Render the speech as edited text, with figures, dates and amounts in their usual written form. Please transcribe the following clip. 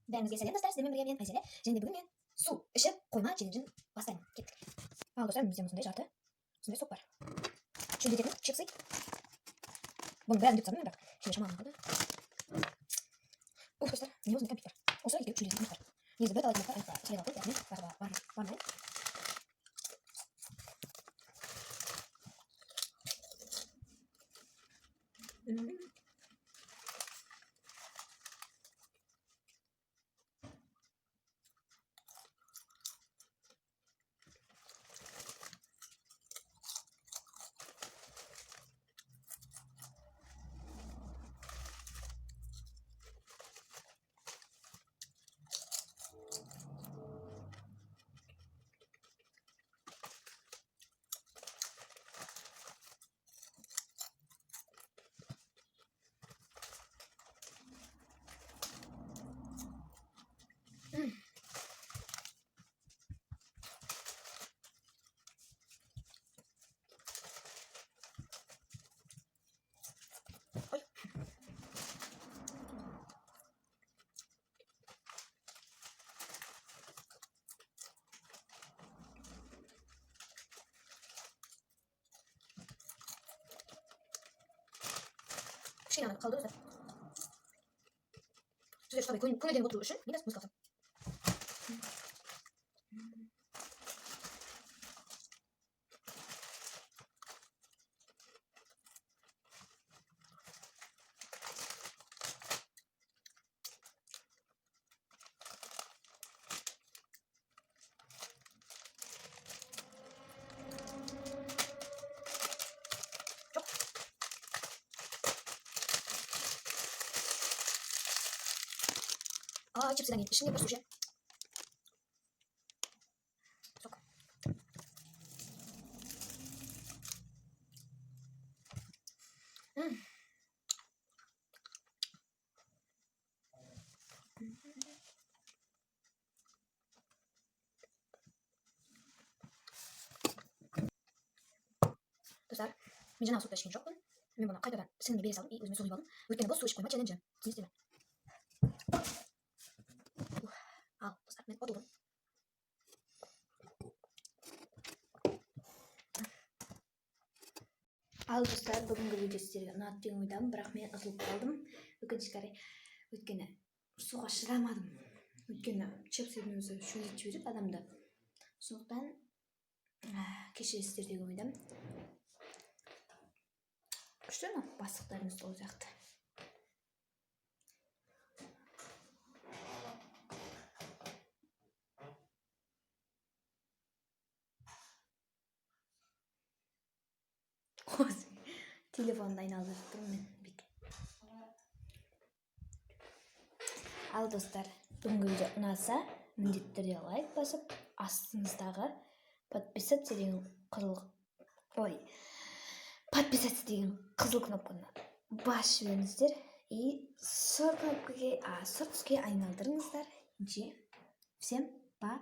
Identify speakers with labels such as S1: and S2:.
S1: Бәріңізге сәлем достар, сіздермен бірге мен Айзеле. Және бүгін мен су ішіп қойма челленджін бастаймын. Кеттік. Ал достар, бізде осындай жарты, осындай сок бар. Шөлдететін чипсы. Бұның бәрін деп тұрсам, бірақ шөле шамалым қалды. Ух, достар, не осындай компьютер. Осы екеуі шөлдететін бар. Негізі бір талай компьютер айтпа сірек алды, яғни бармай. Kışkine kaldı dostlar. Size şu tabii koyun edelim oturduğu için biraz muz kalsın. Чипсыдан кейін ішінде бір суши. Сок. Достар, мен жаңағы сотта ішкен жоқпын. Мен бұны қайтадан сіңліме бере салдым и өзіме су құйып алдым. Өйткені бұл су ішіп қойма челленджі. Түсінесіздер ме? Ал, достар, мен ұтылдым. Ал, достар, бүгінгі видео сіздерге ұнады деген ойдамын, бірақ мен ұтылып қалдым. Өкінішке қарай, өйткені суға шыдамадым. Өйткені чипсыдың өзі шөлдетіп жібереді адамды. Сондықтан кешіресіздер деген ойдамын. Күшті ме? Бастықтарымыз сол жақты. Телефонды айналдырып тұрмын мен бүйтіп. Ал достар, бүгінгі видео ұнаса, міндетті түрде лайк басып, астыңыздағы подписаться деген қызыл кнопканы басып жіберіңіздер и сұр түске айналдырыңыздар. Всем пока.